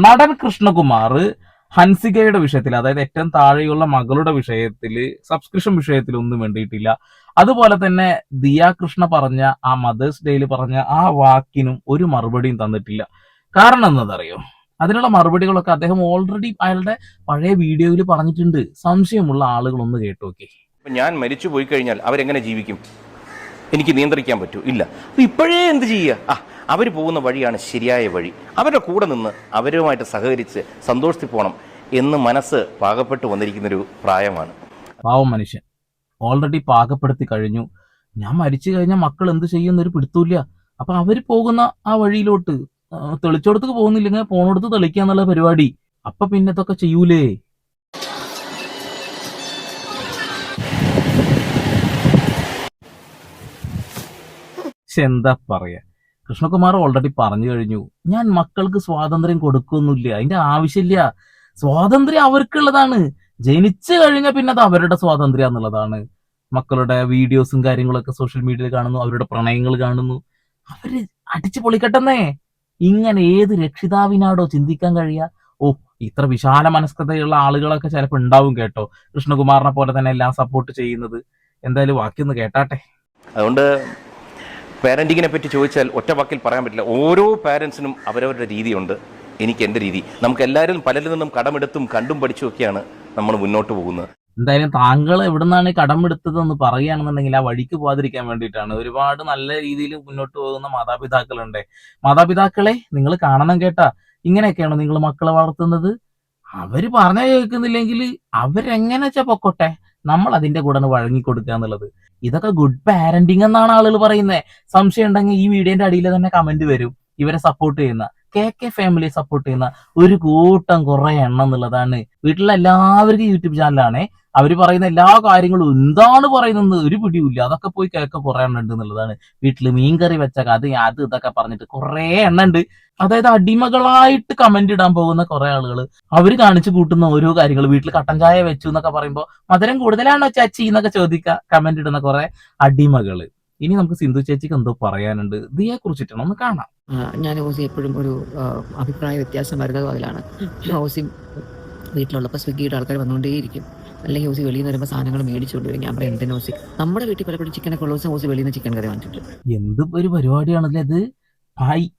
നടൻ കൃഷ്ണകുമാർ ഹൻസികയുടെ വിഷയത്തിൽ, അതായത് ഏറ്റവും താഴെയുള്ള മകളുടെ വിഷയത്തിൽ, സബ്സ്ക്രിപ്ഷൻ വിഷയത്തിൽ ഒന്നും വേണ്ടിയിട്ടില്ല. അതുപോലെ തന്നെ ദിയ കൃഷ്ണ പറഞ്ഞ ആ മദേഴ്സ് ഡേയിൽ പറഞ്ഞ ആ വാക്കിനും ഒരു മറുപടിയും തന്നിട്ടില്ല. കാരണം എന്നതറിയോ? അതിനുള്ള മറുപടികളൊക്കെ അദ്ദേഹം ഓൾറെഡി അയാളുടെ പഴയ വീഡിയോയിൽ പറഞ്ഞിട്ടുണ്ട്. സംശയമുള്ള ആളുകളൊന്ന് കേട്ടോക്കെ. ഞാൻ മരിച്ചു പോയി കഴിഞ്ഞാൽ അവരെങ്ങനെ ജീവിക്കും? എനിക്ക് നിയന്ത്രിക്കാൻ പറ്റൂ? ഇല്ല. അപ്പൊ ഇപ്പോഴേ എന്ത് ചെയ്യുക? അവർ പോകുന്ന വഴിയാണ് ശരിയായ വഴി. അവരുടെ കൂടെ നിന്ന് അവരുമായിട്ട് സഹകരിച്ച് സന്തോഷത്തിൽ പോകണം എന്ന് മനസ്സ് പാകപ്പെട്ടു വന്നിരിക്കുന്നൊരു പ്രായമാണ്. പാവം മനുഷ്യൻ ഓൾറെഡി പാകപ്പെടുത്തി കഴിഞ്ഞു. ഞാൻ മരിച്ചു കഴിഞ്ഞാൽ മക്കൾ എന്ത് ചെയ്യുന്നൊരു പിടുത്തൂല്ല. അപ്പൊ അവര് പോകുന്ന ആ വഴിയിലോട്ട് തെളിച്ചോടത്തേക്ക് പോകുന്നില്ലെങ്കിൽ പോണോടത്ത് തെളിക്കാന്നുള്ള പരിപാടി. അപ്പൊ പിന്നെ ഇതൊക്കെ ചെയ്യൂലേ? എന്താ പറയാ, കൃഷ്ണകുമാർ ഓൾറെഡി പറഞ്ഞു കഴിഞ്ഞു, ഞാൻ മക്കൾക്ക് സ്വാതന്ത്ര്യം കൊടുക്കൊന്നുമില്ല, അതിന്റെ ആവശ്യമില്ല. സ്വാതന്ത്ര്യം അവർക്കുള്ളതാണ്. ജനിച്ചു കഴിഞ്ഞാൽ പിന്നെ അത് അവരുടെ സ്വാതന്ത്ര്യം എന്നുള്ളതാണ്. മക്കളുടെ വീഡിയോസും കാര്യങ്ങളൊക്കെ സോഷ്യൽ മീഡിയയിൽ കാണുന്നു, അവരുടെ പ്രണയങ്ങൾ കാണുന്നു, അവര് അടിച്ചു പൊളിക്കട്ടെന്നേ. ഇങ്ങനെ ഏത് രക്ഷിതാവിനാടോ ചിന്തിക്കാൻ കഴിയുക? ഓ, ഇത്ര വിശാല മനസ്കതയുള്ള ആളുകളൊക്കെ ചിലപ്പോൾ ഉണ്ടാവും കേട്ടോ, കൃഷ്ണകുമാറിനെ പോലെ തന്നെ എല്ലാം സപ്പോർട്ട് ചെയ്യുന്നത്. എന്തായാലും വാക്കിയൊന്ന് കേട്ടാട്ടെ. അതുകൊണ്ട് പാരന്റിങ്ങിനെ പറ്റി ചോദിച്ചാൽ ഒറ്റ വാക്കിൽ പറയാൻ പറ്റില്ല. ഓരോ പാരന്റ്സിനും അവരവരുടെ രീതിയുണ്ട്. എനിക്ക് എൻ്റെ രീതി. നമുക്ക് എല്ലാവരും പലരിൽ നിന്നും കടമെടുത്തും കണ്ടും പഠിച്ചും ഒക്കെയാണ് നമ്മൾ മുന്നോട്ട് പോകുന്നത്. എന്തായാലും താങ്കൾ എവിടുന്നാണ് കടമെടുത്തതെന്ന് പറയുകയാണെന്നുണ്ടെങ്കിൽ ആ വഴിക്ക് പോകാതിരിക്കാൻ വേണ്ടിയിട്ടാണ്. ഒരുപാട് നല്ല രീതിയിൽ മുന്നോട്ട് പോകുന്ന മാതാപിതാക്കളുണ്ട്. മാതാപിതാക്കളെ നിങ്ങൾ കാണണം കേട്ടാ. ഇങ്ങനെയൊക്കെയാണോ നിങ്ങൾ മക്കളെ വളർത്തുന്നത്? അവര് പറഞ്ഞ കേൾക്കുന്നില്ലെങ്കിൽ അവരെങ്ങനെ വെച്ചാ പൊക്കോട്ടെ, നമ്മൾ അതിന്റെ കൂടെ വഴങ്ങി കൊടുക്കുക എന്നുള്ളത്. ഇതൊക്കെ ഗുഡ് പാരന്റിങ് എന്നാണ് ആളുകൾ പറയുന്നത്. സംശയം ഉണ്ടെങ്കിൽ ഈ വീഡിയോന്റെ അടിയിൽ തന്നെ കമന്റ് വരും. ഇവരെ സപ്പോർട്ട് ചെയ്യുന്ന കെ ഫാമിലിയെ സപ്പോർട്ട് ചെയ്യുന്ന ഒരു കൂട്ടം കുറെ എണ്ണം എന്നുള്ളതാണ്. വീട്ടിലെ എല്ലാവർക്കും യൂട്യൂബ് ചാനലാണേ. അവര് പറയുന്ന എല്ലാ കാര്യങ്ങളും എന്താണ് പറയുന്നത് ഒരു പിടിയില്ല. അതൊക്കെ പോയി കേൾക്കാൻ കുറെ എണ്ണം ഉണ്ട് എന്നുള്ളതാണ്. വീട്ടില് മീൻകറി വെച്ച കഥ അത് ഇതൊക്കെ പറഞ്ഞിട്ട് കുറെ എണ്ണം ഉണ്ട്. അതായത് അടിമകളായിട്ട് കമന്റ് ഇടാൻ പോകുന്ന കുറെ ആളുകൾ, അവര് കാണിച്ചു കൂട്ടുന്ന ഓരോ കാര്യങ്ങൾ. വീട്ടിൽ കട്ടൻ ചായ വെച്ചു എന്നൊക്കെ പറയുമ്പോ മധുരം കൂടുതലാണോ ചാച്ചി എന്നൊക്കെ ചോദിക്കുക കമന്റ് ഇടുന്ന കുറെ അടിമകള്. ഇനി നമുക്ക് സിന്ധു ചേച്ചിക്ക് എന്തോ പറയാനുണ്ട്, ദിയെ കുറിച്ചിട്ടാണ്, ഒന്ന് കാണാം. ഞാൻ ഓസി എപ്പോഴും ഒരു അഭിപ്രായ വ്യത്യാസം വരുന്നതും അതിലാണ്. ഓസി വീട്ടിലുള്ളപ്പോൾ സ്വിഗ്ഗിയുടെ ആൾക്കാർ വന്നുകൊണ്ടേയിരിക്കും. അല്ലെങ്കിൽ ഓസി വെളിയിൽ നിന്ന് വരുമ്പോൾ സാധനങ്ങൾ മേടിച്ചുകൊണ്ട് വരും. ഞാൻ പറയും എന്തിനാ ഓസി? നമ്മുടെ വീട്ടിൽ പലപ്പോഴും ചിക്കനൊക്കെ ഉള്ള ദിവസം ഓസി വെളിയിൽ നിന്ന് ചിക്കൻ കറി വാങ്ങിച്ചിട്ട്. എന്ത് ഒരു പരിപാടിയാണല്ലേ ഇത്?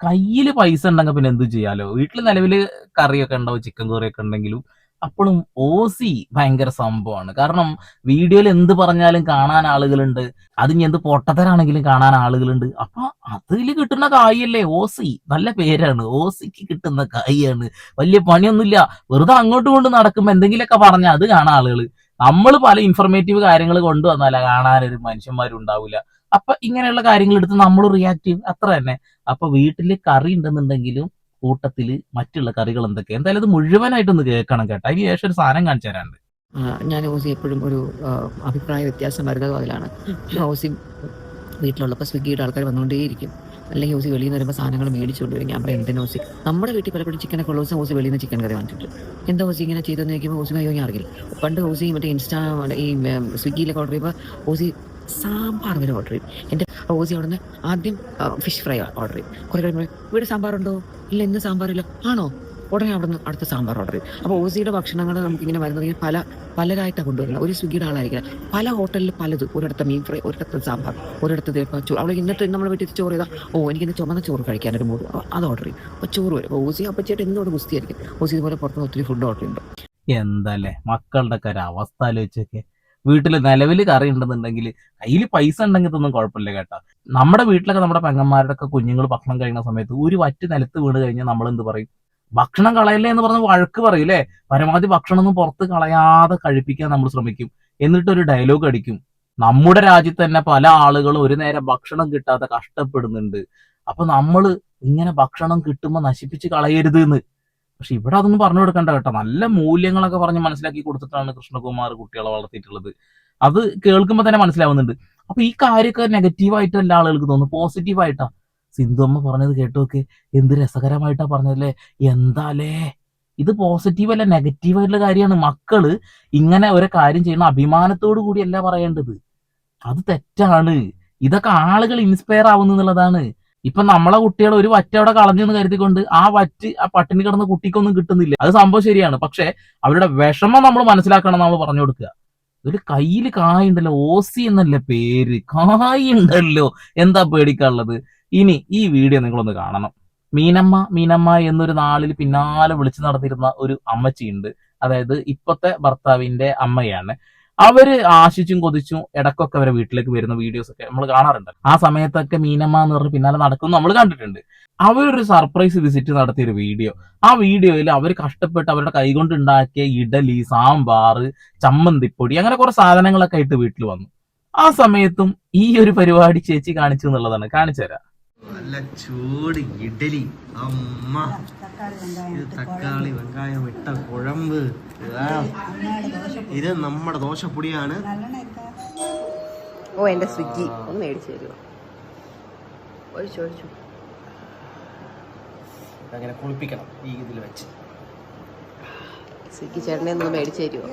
കയ്യില് പൈസ ഉണ്ടെങ്കിൽ പിന്നെ എന്ത് ചെയ്യാലോ? വീട്ടിൽ നിലവില് കറിയൊക്കെ ഉണ്ടാവും, ചിക്കൻ കറിയൊക്കെ ഉണ്ടെങ്കിലും അപ്പോഴും ഓസി ഭയങ്കര സംഭവമാണ്. കാരണം വീഡിയോയിൽ എന്ത് പറഞ്ഞാലും കാണാൻ ആളുകളുണ്ട്. അത് ഇനി എന്ത് പൊട്ടത്തരാണെങ്കിലും കാണാൻ ആളുകളുണ്ട്. അപ്പൊ അതിൽ കിട്ടുന്ന കായല്ലേ ഓസി. നല്ല പേരാണ്, ഓസിക്ക് കിട്ടുന്ന കായാണ്. വലിയ പണിയൊന്നുമില്ല. വെറുതെ അങ്ങോട്ടും കൊണ്ട് നടക്കുമ്പോ എന്തെങ്കിലുമൊക്കെ പറഞ്ഞാൽ അത് കാണാൻ ആളുകൾ. നമ്മൾ പല ഇൻഫർമേറ്റീവ് കാര്യങ്ങൾ കൊണ്ടുവന്നാല കാണാനൊരു മനുഷ്യന്മാരും ഉണ്ടാവില്ല. അപ്പൊ ഇങ്ങനെയുള്ള കാര്യങ്ങൾ എടുത്ത് നമ്മൾ റിയാക്ട് ചെയ്യും, അത്ര തന്നെ. അപ്പൊ വീട്ടില് കറി ഉണ്ടെന്നുണ്ടെങ്കിലും കൂട്ടത്തില് മറ്റുള്ള കറികൾ എന്തൊക്കെ, എന്തായാലും ഇത് മുഴുവനായിട്ടൊന്ന് കേൾക്കണം കേട്ടോ. അതിന് ശേഷം ഒരു സാധനം കാണിച്ചു തരാണ്ട്. ഞാൻ ഓസി എപ്പോഴും ഒരു അഭിപ്രായ വ്യത്യാസം വരുന്നതും അതിലാണ്. ഓസി വീട്ടിലുള്ളപ്പോൾ സ്വിഗ്ഗിയുടെ ആൾക്കാർ വന്നുകൊണ്ടേയിരിക്കും. അല്ലെങ്കിൽ ഓസി വെളിയിൽ നിന്ന് വരുമ്പോൾ സാധനങ്ങൾ മേടിച്ചുകൊണ്ട് വരും. ഞാൻ പറയും എന്തിനാ ഓസി? നമ്മുടെ വീട്ടിൽ പലപ്പോഴും ചിക്കനൊക്കെ ഉള്ള ദിവസം ഓസി വെളിയിൽ നിന്ന് ചിക്കൻ കറി വാങ്ങിച്ചിട്ട്. എന്താ ഓസി ഇങ്ങനെ ചെയ്തെന്ന് ചോദിക്കുമ്പോൾ ഓസി ഞാൻ അറിയില്ല. പണ്ട് ഓസി മറ്റേ ഈ സ്വിഗ്ഗിയിലൊക്കെ ഓർഡർ ചെയ്യുമ്പോൾ ഓസി സാമ്പാർ വരെ ഓർഡർ ചെയ്യും. എൻ്റെ ഓസി അവിടെ നിന്ന് ആദ്യം ഫിഷ് ഫ്രൈ ഓർഡർ ചെയ്യും. കുറേ കഴിയുമ്പോൾ ഇവിടെ സാമ്പാറുണ്ടോ? ഇല്ല, ഇന്ന് സാമ്പാറില്ല. ആണോ? ഉടനെ അവിടെ നിന്ന് അടുത്ത സാമ്പാർ ഓർഡർ ചെയ്യും. അപ്പോൾ ഓസിയുടെ ഭക്ഷണങ്ങൾ നമുക്കിങ്ങനെ വരുന്നത് പലരായിട്ടാണ് കൊണ്ടുവരുന്നത്. ഒരു സ്വിഗ്ഗിയുടെ ആളായിരിക്കില്ല. പല ഹോട്ടലിൽ പലത്. ഒരിടത്ത് മീൻ ഫ്രൈ, ഒരിടത്ത് സാമ്പാർ, ഒരിടത്ത് ചോറ്. അവിടെ എന്നിട്ട് നമ്മൾ വീട്ടിൽ ചോറ് ചെയ്താൽ എനിക്കിന്ന് ചുമന്ന ചോറ് കഴിക്കാനൊരു മൂഡ്, അത് ഓർഡർ ചെയ്യും. അപ്പോൾ ചോറ് വരും. അപ്പോൾ ഓസി അപ്പച്ചേട്ട് എന്നോട് ഗുസ്തിയായിരിക്കും. ഓസി ഇതുപോലെ പുറത്തുനിന്ന് ഒത്തിരി ഫുഡ് ഓർഡർ ചെയ്യുമ്പോൾ എന്തല്ലേ മക്കളുടെ ഒക്കെ ഒരു അവസ്ഥ ആലോചിച്ചൊക്കെ. വീട്ടില് നിലവിൽ കറി ഉണ്ടെന്നുണ്ടെങ്കിൽ കയ്യിൽ പൈസ ഉണ്ടെങ്കിൽ ഒന്നും കുഴപ്പമില്ല കേട്ടോ. നമ്മുടെ വീട്ടിലൊക്കെ നമ്മുടെ പെങ്ങന്മാരുടെ ഒക്കെ കുഞ്ഞുങ്ങൾ ഭക്ഷണം കഴിക്കുന്ന സമയത്ത് ഒരു വറ്റ് നിലത്ത് വീണ് കഴിഞ്ഞാൽ നമ്മൾ എന്ത് പറയും? ഭക്ഷണം കളയല്ലേ എന്ന് പറഞ്ഞ് വഴക്ക് പറയൂലേ. പരമാവധി ഭക്ഷണം ഒന്നും പുറത്ത് കളയാതെ കഴിപ്പിക്കാൻ നമ്മൾ ശ്രമിക്കും. എന്നിട്ടൊരു ഡയലോഗ് അടിക്കും, നമ്മുടെ രാജ്യത്ത് തന്നെ പല ആളുകളും ഒരു നേരം ഭക്ഷണം കിട്ടാതെ കഷ്ടപ്പെടുന്നുണ്ട്. അപ്പൊ നമ്മള് ഇങ്ങനെ ഭക്ഷണം കിട്ടുമ്പോൾ നശിപ്പിച്ച് കളയരുത് എന്ന്. പക്ഷെ ഇവിടെ അതൊന്നും പറഞ്ഞു കൊടുക്കണ്ട കേട്ടോ. നല്ല മൂല്യങ്ങളൊക്കെ പറഞ്ഞ് മനസ്സിലാക്കി കൊടുത്തിട്ടാണ് കൃഷ്ണകുമാർ കുട്ടികളെ വളർത്തിയിട്ടുള്ളത്. അത് കേൾക്കുമ്പോൾ തന്നെ മനസ്സിലാവുന്നുണ്ട്. അപ്പൊ ഈ കാര്യമൊക്കെ നെഗറ്റീവായിട്ട് എല്ലാ ആളുകൾക്ക് തോന്നുന്നു, പോസിറ്റീവായിട്ടാ. സിന്ധു അമ്മ പറഞ്ഞത് കേട്ടോക്കെ, എന്ത് രസകരമായിട്ടാ പറഞ്ഞതല്ലേ. എന്താലേ ഇത് പോസിറ്റീവ് അല്ല, നെഗറ്റീവായിട്ടുള്ള കാര്യമാണ്. മക്കള് ഇങ്ങനെ ഒരു കാര്യം ചെയ്യുന്ന അഭിമാനത്തോടു കൂടിയല്ല പറയേണ്ടത്. അത് തെറ്റാണ്. ഇതൊക്കെ ആളുകൾ ഇൻസ്പയർ ആവുന്നു എന്നുള്ളതാണ്. ഇപ്പൊ നമ്മളെ കുട്ടികൾ ഒരു വറ്റ അവിടെ കളഞ്ഞെന്ന് കരുതിക്കൊണ്ട് ആ വറ്റ് ആ പട്ടിണി കിടന്ന കുട്ടിക്കൊന്നും കിട്ടുന്നില്ല. അത് സംഭവം ശരിയാണ്. പക്ഷെ അവരുടെ വിഷമം നമ്മൾ മനസ്സിലാക്കണം, നമ്മൾ പറഞ്ഞു കൊടുക്കുക. ഒരു കയ്യില് കായുണ്ടല്ലോ, ഓസി എന്നല്ലേ പേര്, കായുണ്ടല്ലോ, എന്താ പേടിക്കാനുള്ളത്? ഇനി ഈ വീഡിയോ നിങ്ങളൊന്ന് കാണണം. മീനമ്മ എന്നൊരു നാളിൽ പിന്നാലെ വിളിച്ചു നടന്നിരുന്ന ഒരു അമ്മച്ചിയുണ്ട്. അതായത് ഇപ്പത്തെ ഭർത്താവിന്റെ അമ്മയാണ്. അവര് ആശിച്ചും കൊതിച്ചും ഇടക്കൊക്കെ അവരെ വീട്ടിലേക്ക് വരുന്ന വീഡിയോസ് ഒക്കെ നമ്മൾ കാണാറുണ്ട്. ആ സമയത്തൊക്കെ മീനമ്മ എന്ന് പറഞ്ഞ് പിന്നാലെ നടക്കുന്നു നമ്മൾ കണ്ടിട്ടുണ്ട്. അവരൊരു സർപ്രൈസ് വിസിറ്റ് നടത്തിയ ഒരു വീഡിയോ. ആ വീഡിയോയിൽ അവർ കഷ്ടപ്പെട്ട് അവരുടെ കൈകൊണ്ട് ഉണ്ടാക്കിയ ഇഡലി, സാമ്പാർ, ചമ്മന്തിപ്പൊടി, അങ്ങനെ കുറെ സാധനങ്ങളൊക്കെ ആയിട്ട് വീട്ടിൽ വന്നു. ആ സമയത്തും ഈ ഒരു പരിപാടി ചേച്ചി കാണിച്ചു എന്നുള്ളതാണ്. കാണിച്ചു തരാം. നല്ല ചൂട് ഇഡലി, അമ്മ ഇത് തക്കാളി വെങ്കായം ഇട്ട കുഴമ്പ്. ഇത് നമ്മുടെ ദോശപ്പൊടിയാണ്. ഓ എന്റെ സ്വിഗ്ഗി ഒന്ന് മേടിച്ചു തരുമോ? ഒഴിച്ചു അങ്ങനെ കുളിപ്പിക്കണം ഈ ഇതിൽ വെച്ച്. സ്വിഗ്ഗി ചേട്ടനെ ഒന്ന് മേടിച്ചു തരുമോ?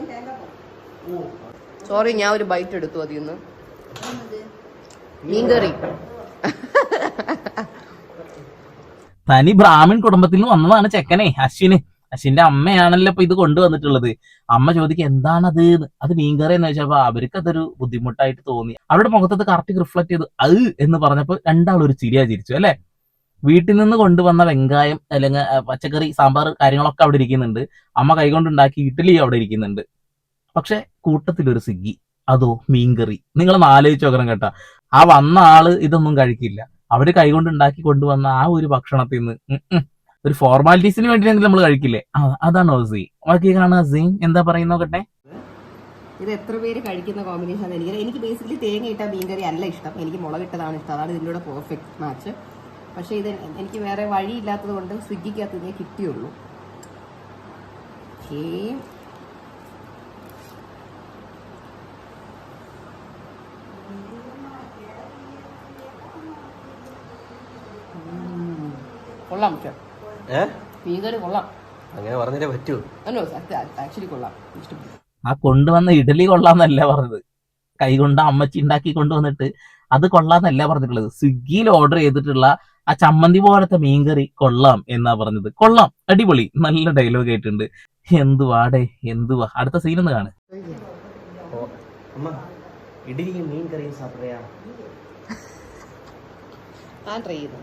സോറി, ഞാൻ ഒരു ബൈറ്റ് എടുത്തു അതിൽ നിന്ന്. മീൻകറി. തനി ബ്രാഹ്മിൺ കുടുംബത്തിൽ നിന്ന് വന്നതാണ് ചെക്കനെ, അശ്വിന്റെ അമ്മയാണല്ലോ ഇപ്പൊ ഇത് കൊണ്ടുവന്നിട്ടുള്ളത്. അമ്മ ചോദിക്കുക എന്താണത്? അത് മീൻകറി എന്ന് വെച്ചപ്പോ അവർക്ക് അതൊരു ബുദ്ധിമുട്ടായിട്ട് തോന്നി. അവരുടെ മുഖത്തത് കറക്റ്റ് റിഫ്ലക്ട് ചെയ്തു. അത് എന്ന് പറഞ്ഞപ്പോ രണ്ടാളും ഒരു ചിരിയാ ചിരിച്ചു അല്ലെ. വീട്ടിൽ നിന്ന് കൊണ്ടുവന്ന വെങ്കായം അല്ലെങ്കിൽ പച്ചക്കറി, സാമ്പാർ കാര്യങ്ങളൊക്കെ അവിടെ ഇരിക്കുന്നുണ്ട്. അമ്മ കൈകൊണ്ടുണ്ടാക്കി ഇഡ്ഡലി അവിടെ ഇരിക്കുന്നുണ്ട്. പക്ഷെ കൂട്ടത്തിലൊരു സ്വിഗ്ഗി, അതോ മീൻകറി. നിങ്ങളൊന്ന് ആലോചിച്ച് നോക്കണം കേട്ടാ. ആ വന്ന ആള് ഇതൊന്നും കഴിക്കില്ല. അവര് കൈകൊണ്ട് ഉണ്ടാക്കി കൊണ്ടുവന്ന ആ ഒരു ഭക്ഷണത്തിൽ നിന്ന് ഒരു ഫോർമാലിറ്റീസിന് വേണ്ടിയെങ്കിലും നമ്മൾ കഴിക്കില്ലേ? അതാണ് ഓസി. ബാക്കി കാണാ സീൻ എന്താ പറയുന്നോക്കട്ടെ. ഇത് എത്ര പേര് കഴിക്കുന്ന കോമ്പിനേഷൻ? എനിക്ക് ബേസിക്കലി തേങ്ങ ഇട്ട മീൻകറി അല്ല ഇഷ്ടം, എനിക്ക് മുളകിട്ടതാണ് ഇഷ്ടം. അതാണ് ഇതിൻ്റെ കൂടെ പെർഫെക്റ്റ് മാച്ച്. പക്ഷേ ഇത് എനിക്ക് വേറെ വഴിയില്ലാത്തത് കൊണ്ട് സ്വിഗ്ഗിക്കകത്ത് ഇതേ കിട്ടിയുള്ളൂ. കൊള്ളാം, മീൻകറി കൊള്ളാം. അങ്ങനെ പറഞ്ഞേ പറ്റൂ. ആക്ച്വലി കൊള്ളാം, ഇഷ്ടപ്പെട്ടു. ആ കൊണ്ടുവന്ന ഇഡലി കൊള്ളാന്നല്ല പറഞ്ഞത്, കൈകൊണ്ട് അമ്മച്ചി ഉണ്ടാക്കി കൊണ്ടുവന്നിട്ട് അത് കൊള്ളാന്നല്ല പറഞ്ഞിട്ടുള്ളത്. സ്വിഗ്ഗിയിൽ ഓർഡർ ചെയ്തിട്ടുള്ള ആ ചമ്മന്തി പോലത്തെ മീൻകറി കൊള്ളാം എന്നാ പറഞ്ഞത്. കൊള്ളാം, അടിപൊളി, നല്ല ഡയലോഗ് ആയിട്ടുണ്ട്. എന്തുവാടേ എന്തുവാ. അടുത്ത സീനൊന്ന് കാണ്. ഇഡലിയും മീൻ കറിയും സാപ്പിടുകയാ. ട്രൈ ചെയ്തു.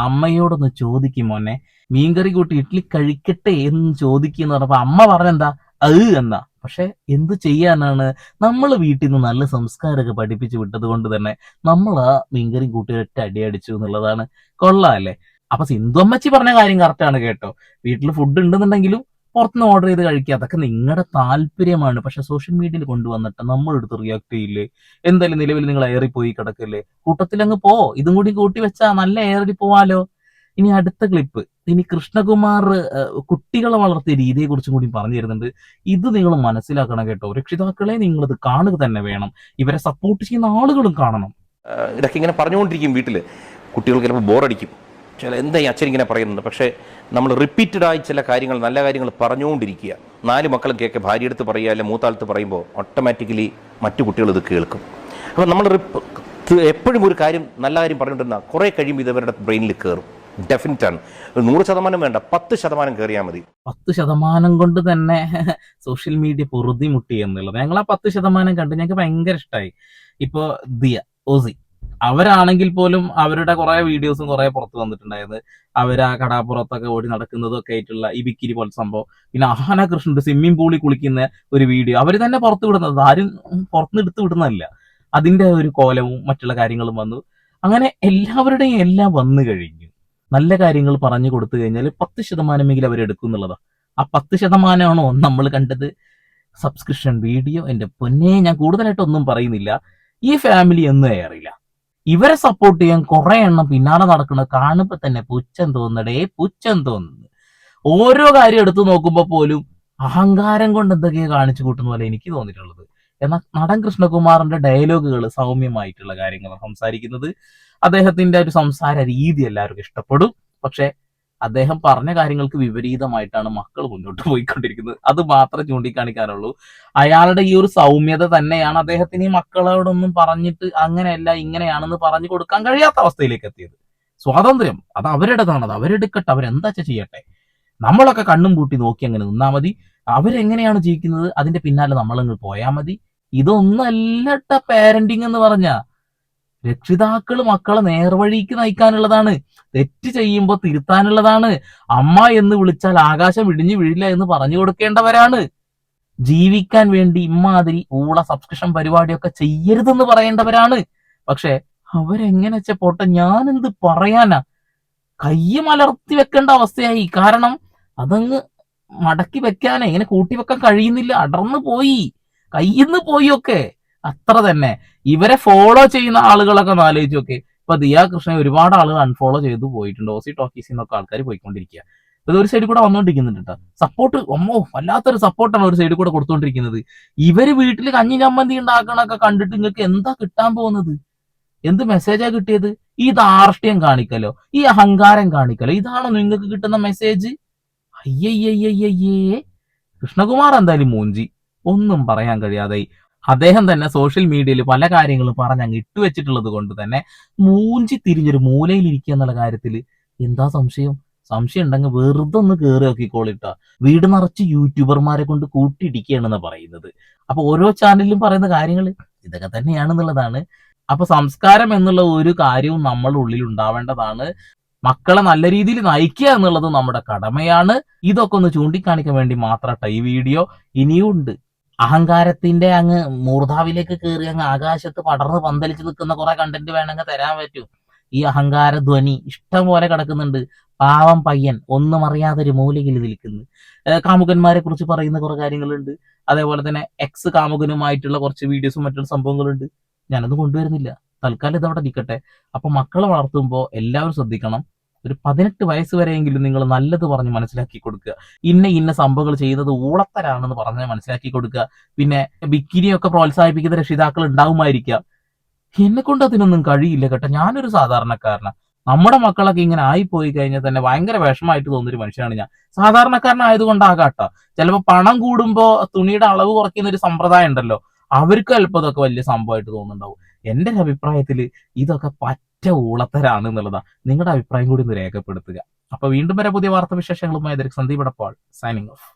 അമ്മയോടൊന്ന് ചോദിക്കും മോനെ, മീൻകറി കൂട്ടി ഇഡ്ഡലി കഴിക്കട്ടെ എന്ന് ചോദിക്കുന്ന പറഞ്ഞപ്പോ അമ്മ പറഞ്ഞെന്താ എന്നാ. പക്ഷെ എന്ത് ചെയ്യാനാണ്, നമ്മൾ വീട്ടിൽ നിന്ന് നല്ല സംസ്കാരമൊക്കെ പഠിപ്പിച്ചു വിട്ടത് കൊണ്ട് തന്നെ നമ്മൾ ആ മീൻകറി കൂട്ടി ഒറ്റ അടി അടിച്ചു എന്നുള്ളതാണ്. കൊള്ളാല്ലേ. അപ്പൊ സിന്ധു അമ്മച്ചി പറഞ്ഞ കാര്യം കറക്റ്റ് ആണ് കേട്ടോ. വീട്ടിൽ ഫുഡ് ഉണ്ടെന്നുണ്ടെങ്കിലും പുറത്തുനിന്ന് ഓർഡർ ചെയ്ത് കഴിക്കുക, അതൊക്കെ നിങ്ങളുടെ താല്പര്യമാണ്. പക്ഷെ സോഷ്യൽ മീഡിയയിൽ കൊണ്ടുവന്നിട്ട് നമ്മളെടുത്ത് റിയാക്ട് ചെയ്യില്ലേ? എന്തായാലും നിലവിൽ നിങ്ങൾ എയറിൽ പോയി കിടക്കല്ലേ, കൂട്ടത്തിലങ്ങ് പോ. ഇതും കൂടി കൂട്ടി വെച്ചാ നല്ല എയറിൽ പോവാലോ. ഇനി അടുത്ത ക്ലിപ്പ്. ഇനി കൃഷ്ണകുമാർ കുട്ടികളെ വളർത്തിയ രീതിയെ കുറിച്ചും കൂടി പറഞ്ഞു തരുന്നുണ്ട്. ഇത് നിങ്ങൾ മനസ്സിലാക്കണം കേട്ടോ. രക്ഷിതാക്കളെ നിങ്ങളിത് കാണുക തന്നെ വേണം. ഇവരെ സപ്പോർട്ട് ചെയ്യുന്ന ആളുകളും കാണണം. ഇതൊക്കെ ഇങ്ങനെ പറഞ്ഞുകൊണ്ടിരിക്കും വീട്ടിൽ. കുട്ടികൾക്ക് ചിലപ്പോൾ ബോറടിക്കും. എന്താ ഈ അച്ഛൻ ഇങ്ങനെ പറയുന്നത്? പക്ഷേ നമ്മൾ റിപ്പീറ്റഡായി ചില കാര്യങ്ങൾ, നല്ല കാര്യങ്ങൾ പറഞ്ഞുകൊണ്ടിരിക്കുക. 4 മക്കളും കേൾക്കുക, ഭാര്യയെടുത്ത് പറയുക, അല്ലെങ്കിൽ മൂത്താളത്ത് പറയുമ്പോൾ ഓട്ടോമാറ്റിക്കലി മറ്റു കുട്ടികൾ ഇത് കേൾക്കും. അപ്പോൾ നമ്മൾ എപ്പോഴും ഒരു കാര്യം, നല്ല കാര്യം പറഞ്ഞുകൊണ്ടിരുന്ന കുറേ കഴിയുമ്പോൾ ഇത് അവരുടെ ബ്രെയിനിൽ കയറും. ഡെഫിനറ്റ് ആണ്. 100% വേണ്ട, 10% കയറിയാൽ മതി. 10% കൊണ്ട് തന്നെ സോഷ്യൽ മീഡിയ പൊറുതിമുട്ടി എന്നുള്ളത്. ഞങ്ങൾ ആ 10% കണ്ട് ഞങ്ങൾക്ക് ഭയങ്കര ഇഷ്ടമായി. ഇപ്പോ ദിയ, ഓസി അവരാണെങ്കിൽ പോലും അവരുടെ കുറെ വീഡിയോസും കുറെ പുറത്ത് വന്നിട്ടുണ്ടായത്. അവർ ആ കടാപ്പുറത്തൊക്കെ ഓടി നടക്കുന്നതും ഒക്കെ ആയിട്ടുള്ള ഈ ബിക്കിരി പോലത്തെ സംഭവം. പിന്നെ ആനകൃഷ്ണന്റെ സ്വിമ്മിംഗ് പൂളിൽ കുളിക്കുന്ന ഒരു വീഡിയോ അവർ തന്നെ പുറത്ത് വിടുന്നത്, ആരും പുറത്തുനിന്ന് എടുത്ത് വിടുന്നതല്ല. അതിന്റെ ഒരു കോലവും മറ്റുള്ള കാര്യങ്ങളും വന്നു. അങ്ങനെ എല്ലാവരുടെയും എല്ലാം വന്നു കഴിഞ്ഞു. നല്ല കാര്യങ്ങൾ പറഞ്ഞു കൊടുത്തു കഴിഞ്ഞാൽ 10% അവരെടുക്കും എന്നുള്ളതാ. ആ 10%ആണോ നമ്മൾ കണ്ടത്? Subscription video. എന്റെ പൊന്നെ, ഞാൻ കൂടുതലായിട്ടൊന്നും പറയുന്നില്ല. ഈ ഫാമിലി ഒന്നും ഏറില്ല. ഇവരെ സപ്പോർട്ട് ചെയ്യാൻ കുറെ എണ്ണം പിന്നാലെ നടക്കുന്നത് കാണുമ്പോ തന്നെ പുച്ഛം തോന്നുന്നു. ഓരോ കാര്യം എടുത്തു നോക്കുമ്പോൾ പോലും അഹങ്കാരം കൊണ്ട് എന്തൊക്കെയോ കാണിച്ചു കൂട്ടുന്ന പോലെ എനിക്ക് തോന്നിയിട്ടുള്ളത്. എന്നാൽ നടൻ കൃഷ്ണകുമാറിന്റെ ഡയലോഗുകൾ സൗമ്യമായിട്ടുള്ള കാര്യങ്ങളാണ് സംസാരിക്കുന്നത്. അദ്ദേഹത്തിന്റെ ഒരു സംസാര രീതി എല്ലാവർക്കും ഇഷ്ടപ്പെടും. പക്ഷെ അദ്ദേഹം പറഞ്ഞ കാര്യങ്ങൾക്ക് വിപരീതമായിട്ടാണ് മക്കൾ മുന്നോട്ട് പോയിക്കൊണ്ടിരിക്കുന്നത്. അത് മാത്രം ചൂണ്ടിക്കാണിക്കാനുള്ളൂ. അയാളുടെ ഈ ഒരു സൗമ്യത തന്നെയാണ് അദ്ദേഹത്തിന് ഈ മക്കളോടൊന്നും പറഞ്ഞിട്ട് അങ്ങനെയല്ല ഇങ്ങനെയാണെന്ന് പറഞ്ഞു കൊടുക്കാൻ കഴിയാത്ത അവസ്ഥയിലേക്ക് എത്തിയത്. സ്വാതന്ത്ര്യം അത് അവരുടേതാണ്, അത് അവരെടുക്കട്ടെ, അവരെന്താ ചെയ്യട്ടെ. നമ്മളൊക്കെ കണ്ണും പൂട്ടി നോക്കി അങ്ങനെ നിന്നാ മതി. അവരെങ്ങനെയാണ് ജീവിക്കുന്നത് അതിന്റെ പിന്നാലെ നമ്മളങ്ങ് പോയാൽ മതി. ഇതൊന്നല്ലട്ട പാരന്റിങ് എന്ന് പറഞ്ഞ രക്ഷിതാക്കള് മക്കളെ നേർവഴിക്ക് നയിക്കാനുള്ളതാണ്. തെറ്റ് ചെയ്യുമ്പോൾ തിരുത്താനുള്ളതാണ്. അമ്മ എന്ന് വിളിച്ചാൽ ആകാശം ഇടിഞ്ഞു വീഴില്ല എന്ന് പറഞ്ഞു കൊടുക്കേണ്ടവരാണ്. ജീവിക്കാൻ വേണ്ടി ഇമ്മാതിരി ഊള സബ്സ്ക്രിപ്ഷൻ പരിപാടിയൊക്കെ ചെയ്യരുതെന്ന് പറയേണ്ടവരാണ്. പക്ഷെ അവരെങ്ങനെ പോട്ടെ, ഞാൻ എന്ത് പറയാനാ? കൈ മലർത്തി വെക്കേണ്ട അവസ്ഥയായി. കാരണം അതങ്ങ് മടക്കി വെക്കാനേ ഇങ്ങനെ കൂട്ടി വെക്കാൻ കഴിയുന്നില്ല. അടർന്നു പോയി, കയ്യിന്ന് പോയി ഒക്കെ. അത്ര തന്നെ. ഇവരെ ഫോളോ ചെയ്യുന്ന ആളുകളൊക്കെ ഒന്ന് ആലോചിച്ച് നോക്കെ. ഇപ്പൊ ദിയ കൃഷ്ണനെ ഒരുപാട് ആളുകൾ അൺഫോളോ ചെയ്തു പോയിട്ടുണ്ട്. ഓസി ടോക്കീസിൽ നിന്നൊക്കെ ആൾക്കാർ പോയിക്കൊണ്ടിരിക്കുക. ഇത് ഒരു സൈഡിൽ കൂടെ വന്നുകൊണ്ടിരിക്കുന്നുണ്ട് കേട്ടോ. സപ്പോർട്ട് അമ്മോ വല്ലാത്തൊരു സപ്പോർട്ടാണ് ഒരു സൈഡിൽ കൂടെ കൊടുത്തുകൊണ്ടിരിക്കുന്നത്. ഇവര് വീട്ടിൽ കഞ്ഞി ചമ്മന്തി ഉണ്ടാക്കണൊക്കെ കണ്ടിട്ട് നിങ്ങൾക്ക് എന്താ കിട്ടാൻ പോകുന്നത്? എന്ത് മെസ്സേജാ കിട്ടിയത്? ഈ ധാർഷ്ട്യം കാണിക്കലോ, ഈ അഹങ്കാരം കാണിക്കലോ, ഇതാണോ നിങ്ങൾക്ക് കിട്ടുന്ന മെസ്സേജ്? അയ്യയ്യയ്യയ്യേ. കൃഷ്ണകുമാർ എന്തായാലും മൂഞ്ചി, ഒന്നും പറയാൻ കഴിയാതെ. അദ്ദേഹം തന്നെ സോഷ്യൽ മീഡിയയിൽ പല കാര്യങ്ങളും പറഞ്ഞ് അങ്ങ് ഇട്ടുവെച്ചിട്ടുള്ളത് കൊണ്ട് തന്നെ മൂഞ്ചി തിരിഞ്ഞൊരു മൂലയിൽ ഇരിക്കുക എന്നുള്ള കാര്യത്തിൽ എന്താ സംശയം? സംശയം ഉണ്ടെങ്കിൽ വെറുതെ ഒന്ന് കയറി നോക്കിക്കോളിട്ടാ. വീട് നിറച്ച് യൂട്യൂബർമാരെ കൊണ്ട് കൂട്ടിയിടിക്കുകയാണെന്ന് പറയുന്നത്. അപ്പൊ ഓരോ ചാനലിലും പറയുന്ന കാര്യങ്ങൾ ഇതൊക്കെ തന്നെയാണെന്നുള്ളതാണ്. അപ്പൊ സംസ്കാരം എന്നുള്ള ഒരു കാര്യവും നമ്മളുടെ ഉള്ളിൽ ഉണ്ടാവേണ്ടതാണ്. മക്കളെ നല്ല രീതിയിൽ നയിക്കുക എന്നുള്ളത് നമ്മുടെ കടമയാണ്. ഇതൊക്കെ ഒന്ന് ചൂണ്ടിക്കാണിക്കാൻ വേണ്ടി മാത്രമായിട്ട് ഈ വീഡിയോ. ഇനിയും ഉണ്ട്. അഹങ്കാരത്തിന്റെ അങ്ങ് മൂർധാവിലേക്ക് കയറി അങ്ങ് ആകാശത്ത് പടർന്ന് പന്തലിച്ച് നിൽക്കുന്ന കുറെ കണ്ടന്റ് വേണമെങ്കിൽ തരാൻ പറ്റും. ഈ അഹങ്കാര ധ്വനി ഇഷ്ടം പോലെ കിടക്കുന്നുണ്ട്. പാവം പയ്യൻ ഒന്നും അറിയാതെ ഒരു മൂലയിൽ നിൽക്കുന്നു. കാമുകന്മാരെ കുറിച്ച് പറയുന്ന കുറെ കാര്യങ്ങളുണ്ട്. അതേപോലെ തന്നെ എക്സ് കാമുകനുമായിട്ടുള്ള കുറച്ച് വീഡിയോസും മറ്റുള്ള സംഭവങ്ങളുണ്ട്. ഞാനത് കൊണ്ടുവരുന്നില്ല. തൽക്കാലം ഇതവിടെ നിൽക്കട്ടെ. അപ്പൊ മക്കളെ വളർത്തുമ്പോൾ എല്ലാവരും ശ്രദ്ധിക്കണം. ഒരു 18 വയസ്സ് വരെയെങ്കിലും നിങ്ങൾ നല്ലത് പറഞ്ഞ് മനസ്സിലാക്കി കൊടുക്കുക. ഇന്ന സംഭവങ്ങൾ ചെയ്യുന്നത് ഊളത്തരാണെന്ന് പറഞ്ഞ് മനസ്സിലാക്കി കൊടുക്കുക. പിന്നെ ബിക്കിനിയൊക്കെ പ്രോത്സാഹിപ്പിക്കുന്ന രക്ഷിതാക്കൾ ഉണ്ടാവുമായിരിക്കാം. എന്നെ കൊണ്ട് അതിനൊന്നും കഴിയില്ല കേട്ടോ. ഞാനൊരു സാധാരണക്കാരനാണ്. നമ്മുടെ മക്കളൊക്കെ ഇങ്ങനെ ആയിപ്പോയി കഴിഞ്ഞാൽ തന്നെ ഭയങ്കര വിഷമമായിട്ട് തോന്നുന്നൊരു മനുഷ്യനാണ് ഞാൻ. സാധാരണക്കാരനായതുകൊണ്ടാകാട്ടോ. ചിലപ്പോൾ പണം കൂടുമ്പോ തുണിയുടെ അളവ് കുറയ്ക്കുന്ന ഒരു സമ്പ്രദായം ഉണ്ടല്ലോ, അവർക്ക് അല്പം ഇതൊക്കെ വലിയ സംഭവമായിട്ട് തോന്നുന്നുണ്ടാവും. എന്റെ ഒരു അഭിപ്രായത്തിൽ ഇതൊക്കെ പറ്റ ഊളത്തരാണ് എന്നുള്ളതാ. നിങ്ങളുടെ അഭിപ്രായം കൂടി ഒന്ന് രേഖപ്പെടുത്തുക. അപ്പൊ വീണ്ടും വരെ പുതിയ വാർത്താ വിശേഷങ്ങളുമായി സന്ദീപ് എടപ്പാൾ സൈനിങ് ഓഫ്.